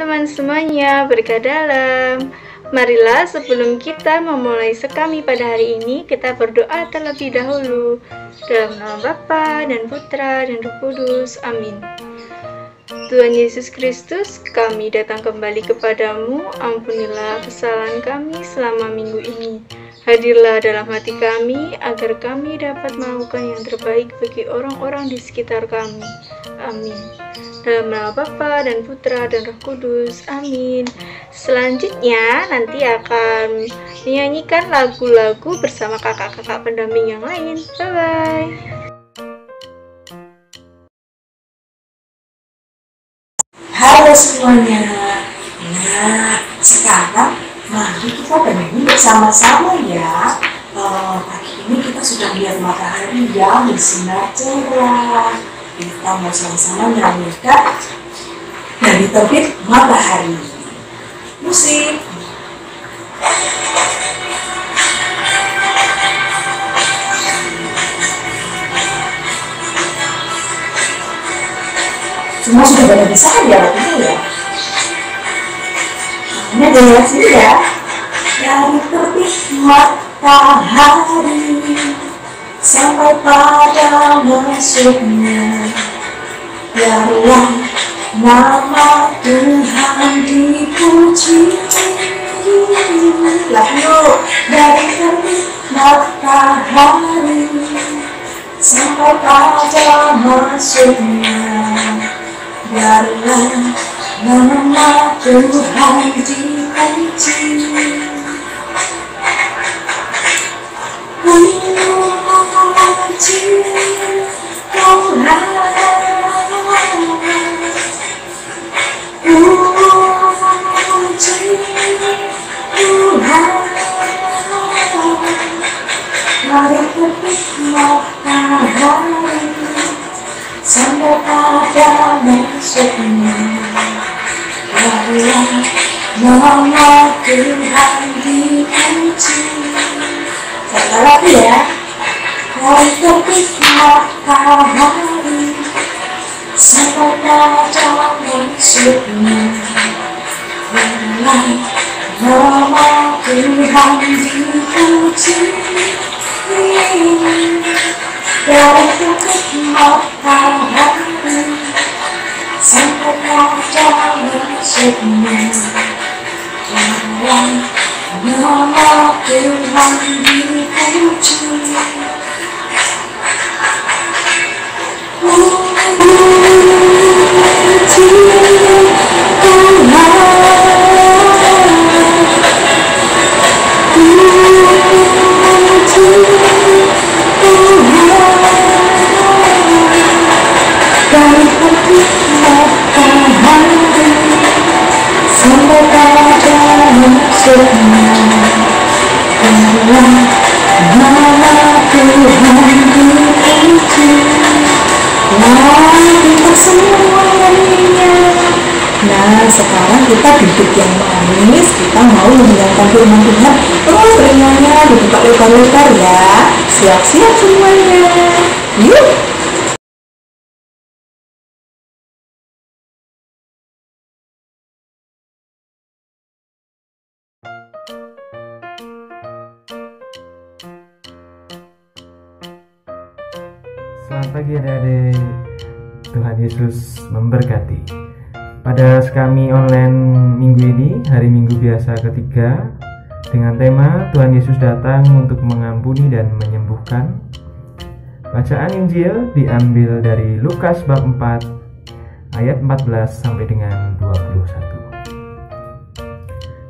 teman-teman semuanya, berkah dalam. Marilah sebelum kita memulai sekami pada hari ini, kita berdoa terlebih dahulu. Dalam nama Bapa dan Putra dan Roh Kudus. Amin. Tuhan Yesus Kristus, kami datang kembali kepadamu. Ampunilah kesalahan kami selama minggu ini. Hadirlah dalam hati kami, agar kami dapat melakukan yang terbaik bagi orang-orang di sekitar kami. Amin. Dalam nama Bapa dan Putra dan Roh Kudus. Amin. Selanjutnya nanti akan menyanyikan lagu-lagu bersama kakak-kakak pendamping yang lain. Bye-bye. Halo semuanya. Nah, sekarang mari kita bernyanyi bersama-sama ya. Pagi ini kita sudah lihat matahari yang bersinar cerah. Kita mau sama-sama menyanyikan dari terbit matahari. Musik. Semua sudah pada bisa ya lagunya ya. Ini ada yang sini ya. Dari terbit matahari sampai pada masuknya, biarlah nama Tuhan dipuji. Lalu dari terbit matahari sampai pada masuknya, biarlah nama Tuhan dipuji. Puji Tuhan, puji Tuhan, dari terbit matahari sampai pada masuknya, biarlah nama Tuhan dipuji. Sekali lagi ya. Dari terbit matahari sampai pada masuknya, biarlah nama Tuhan dipuji. Dari terbit matahari sampai pada masuknya, biarlah nama Tuhan dipuji. Nah, sekarang kita duduk yang manis, kita mau mendengarkan firman Tuhan. Terus telinganya dibuka lebar-lebar ya. Siap-siap semuanya. Yuk. Selamat pagi adik-adik. Tuhan Yesus memberkati. Pada sekami online minggu ini, hari Minggu biasa ketiga, dengan tema Tuhan Yesus datang untuk mengampuni dan menyembuhkan. Bacaan Injil diambil dari Lukas bab 4 ayat 14 sampai dengan 21.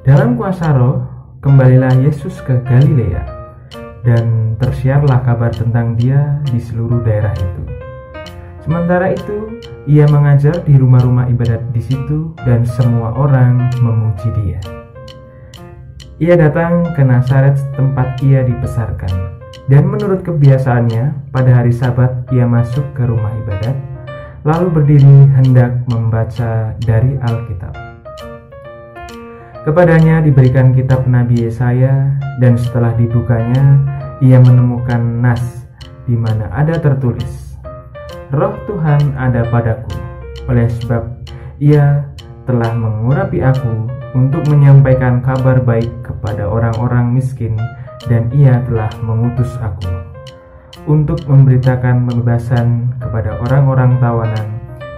Dalam kuasa Roh, kembalilah Yesus ke Galilea, dan tersiarlah kabar tentang Dia di seluruh daerah itu. Sementara itu, Ia mengajar di rumah-rumah ibadat di situ, dan semua orang memuji Dia. Ia datang ke Nazaret, tempat Ia dibesarkan, dan menurut kebiasaannya, pada hari Sabat Ia masuk ke rumah ibadat, lalu berdiri hendak membaca dari Alkitab. Kepadanya diberikan kitab Nabi Yesaya, dan setelah dibukanya, Ia menemukan nas di mana ada tertulis, Roh Tuhan ada padaku, oleh sebab Ia telah mengurapi aku untuk menyampaikan kabar baik kepada orang-orang miskin, dan Ia telah mengutus aku untuk memberitakan pembebasan kepada orang-orang tawanan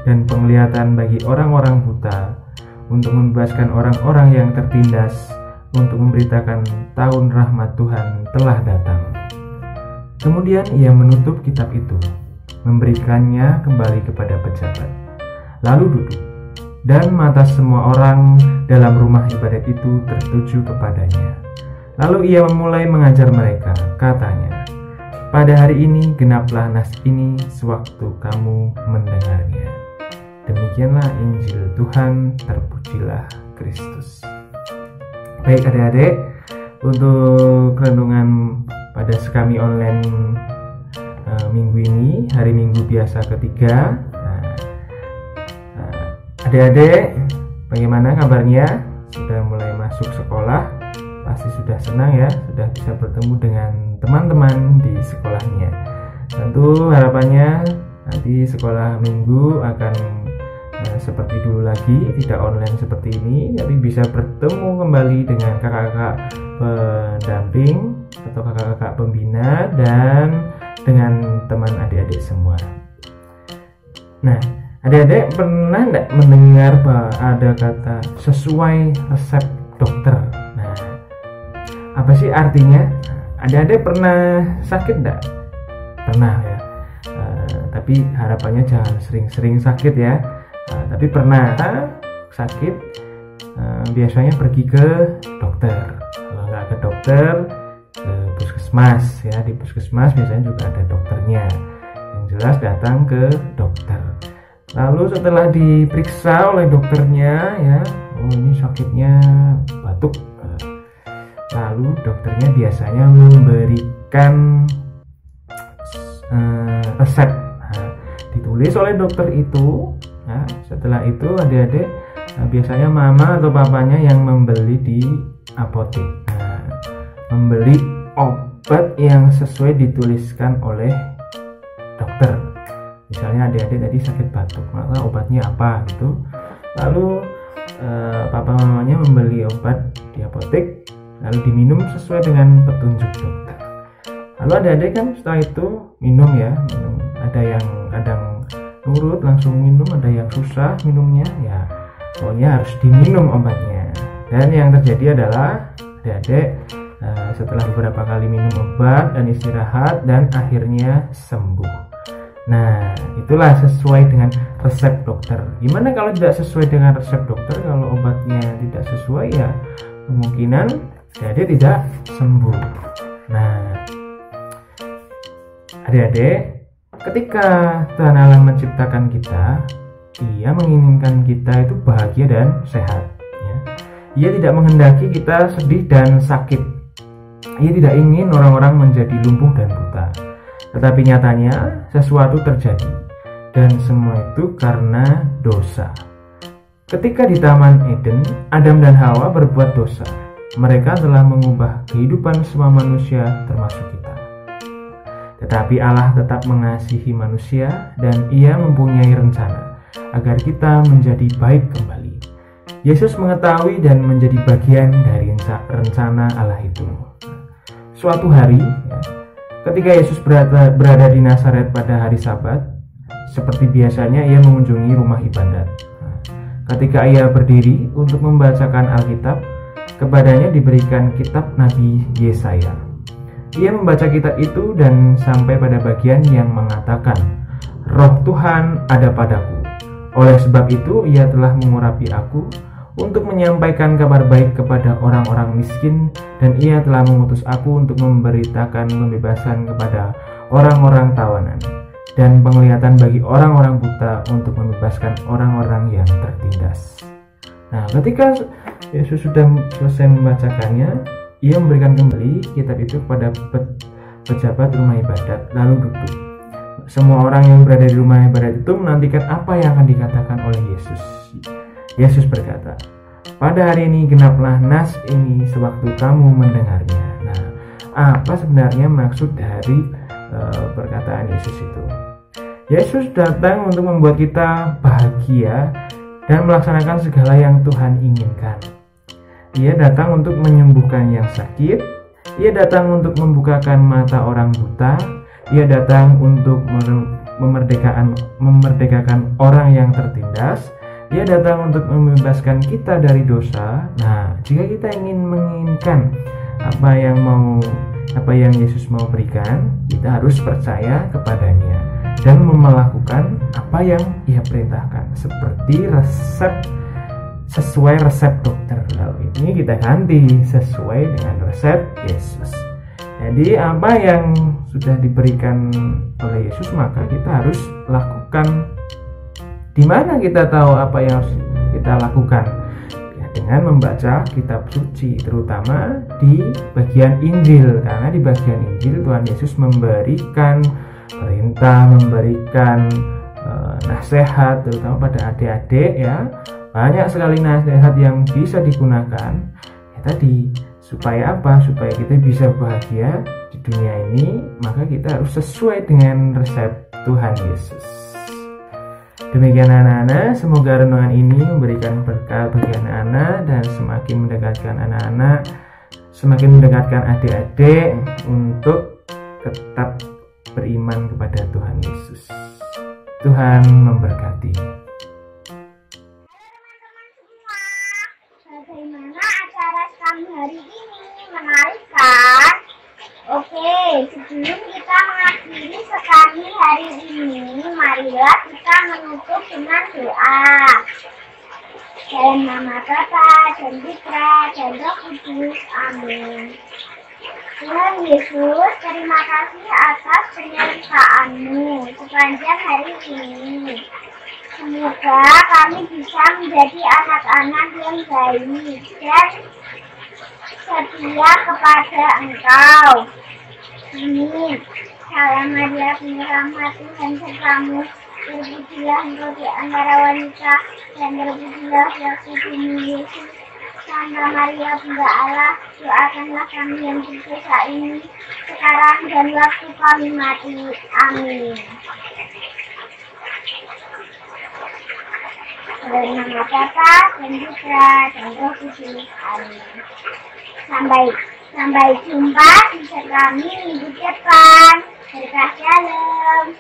dan penglihatan bagi orang-orang buta, untuk membebaskan orang-orang yang tertindas, untuk memberitakan tahun rahmat Tuhan telah datang. Kemudian Ia menutup kitab itu, memberikannya kembali kepada pejabat, lalu duduk, dan mata semua orang dalam rumah ibadat itu tertuju kepadanya. Lalu Ia mulai mengajar mereka, katanya, "Pada hari ini genaplah nas ini sewaktu kamu mendengarnya." Demikianlah Injil Tuhan, terpujilah Kristus. Baik adik-adik, untuk renungan pada Sekami Online minggu ini, hari Minggu biasa ketiga. Adik-adik, bagaimana kabarnya? Sudah mulai masuk sekolah? Pasti sudah senang ya, sudah bisa bertemu dengan teman-teman di sekolahnya. Tentu harapannya nanti sekolah minggu akan seperti dulu lagi, tidak online seperti ini, tapi bisa bertemu kembali dengan kakak-kakak pendamping atau kakak-kakak pembina dan dengan teman adik-adik semua. Nah, adik-adik pernah tidak mendengar bahwa ada kata sesuai resep dokter? Nah, apa sih artinya? Adik-adik pernah sakit tidak? Pernah ya. Tapi harapannya jangan sering-sering sakit ya. Tapi pernah sakit, biasanya pergi ke dokter. Kalau nggak ke dokter, ke puskesmas ya. Di puskesmas biasanya juga ada dokternya. Yang jelas datang ke dokter. Lalu setelah diperiksa oleh dokternya ya, oh ini sakitnya batuk. Lalu dokternya biasanya memberikan resep, ditulis oleh dokter itu. Nah, setelah itu adik-adik biasanya mama atau papanya yang membeli di apotek. Nah, membeli obat yang sesuai dituliskan oleh dokter. Misalnya adik-adik tadi sakit batuk, maka obatnya apa gitu. Lalu papa mamanya membeli obat di apotek, lalu diminum sesuai dengan petunjuk dokter. Lalu adik-adik kan setelah itu minum ya, ada yang kadang nurut langsung minum, ada yang susah minumnya ya, pokoknya harus diminum obatnya. Dan yang terjadi adalah adik-adik setelah beberapa kali minum obat dan istirahat dan akhirnya sembuh. Nah, itulah sesuai dengan resep dokter. Gimana kalau tidak sesuai dengan resep dokter? Kalau obatnya tidak sesuai ya kemungkinan adik-adik tidak sembuh. Nah, adik-adik, ketika Tuhan Allah menciptakan kita, Ia menginginkan kita itu bahagia dan sehat ya. Ia tidak menghendaki kita sedih dan sakit. Ia tidak ingin orang-orang menjadi lumpuh dan buta. Tetapi nyatanya sesuatu terjadi, dan semua itu karena dosa. Ketika di Taman Eden, Adam dan Hawa berbuat dosa. Mereka telah mengubah kehidupan semua manusia termasuk kita. Tetapi Allah tetap mengasihi manusia dan Ia mempunyai rencana agar kita menjadi baik kembali. Yesus mengetahui dan menjadi bagian dari rencana Allah itu. Suatu hari ya, ketika Yesus berada di Nazaret pada hari Sabat, seperti biasanya Ia mengunjungi rumah ibadat. Ketika Ia berdiri untuk membacakan Alkitab, kepadanya diberikan kitab Nabi Yesaya. Ia membaca kitab itu dan sampai pada bagian yang mengatakan, "Roh Tuhan ada padaku. Oleh sebab itu Ia telah mengurapi aku untuk menyampaikan kabar baik kepada orang-orang miskin, dan Ia telah mengutus aku untuk memberitakan pembebasan kepada orang-orang tawanan dan penglihatan bagi orang-orang buta, untuk membebaskan orang-orang yang tertindas." Nah, ketika Yesus sudah selesai membacakannya, Ia memberikan kembali kitab itu kepada pejabat rumah ibadat, lalu duduk. Semua orang yang berada di rumah ibadat itu menantikan apa yang akan dikatakan oleh Yesus. Yesus berkata, "Pada hari ini genaplah nas ini sewaktu kamu mendengarnya." Nah, apa sebenarnya maksud dari perkataan Yesus itu? Yesus datang untuk membuat kita bahagia dan melaksanakan segala yang Tuhan inginkan. Ia datang untuk menyembuhkan yang sakit, ia datang untuk membukakan mata orang buta, ia datang untuk memerdekakan orang yang tertindas, ia datang untuk membebaskan kita dari dosa. Nah, jika kita menginginkan apa yang Yesus mau berikan, kita harus percaya kepadanya dan melakukan apa yang Ia perintahkan, seperti sesuai resep dokter. Lalu ini kita ganti sesuai dengan resep Yesus. Jadi apa yang sudah diberikan oleh Yesus maka kita harus lakukan. Di mana kita tahu apa yang harus kita lakukan? Ya, dengan membaca kitab suci, terutama di bagian Injil. Karena di bagian Injil Tuhan Yesus memberikan perintah, memberikan nasihat, terutama pada adik-adik ya. Banyak sekali nasihat yang bisa digunakan. Ya tadi, supaya apa? Supaya kita bisa bahagia di dunia ini, maka kita harus sesuai dengan resep Tuhan Yesus. Demikian anak-anak, semoga renungan ini memberikan berkat bagi anak-anak dan semakin mendekatkan adik-adik untuk tetap beriman kepada Tuhan Yesus. Tuhan memberkati. Bagaimana acara kami hari ini? Menarik kan? Oke, sebelum kita mengakhiri sekami hari ini, marilah kita menutup dengan doa. Dalam nama Bapa dan Putra dan Roh Kudus. Amin. Tuhan Yesus, terima kasih atas penyertaan-Mu sepanjang hari ini. Semoga kami bisa menjadi anak-anak yang baik dan setia kepada Engkau. Amin. Salam Maria, penuh rahmat, Tuhan sertamu. Terpujilah Engkau di antara wanita, dan terpujilah buah tubuhmu Yesus. Santa Maria, Bunda Allah, doakanlah kami yang berdosa ini, sekarang dan waktu kami mati. Amin. Dalam nama Bapa dan Putra dan Roh Kudus. Amin. Sampai jumpa di kami minggu depan. Berkah dalam.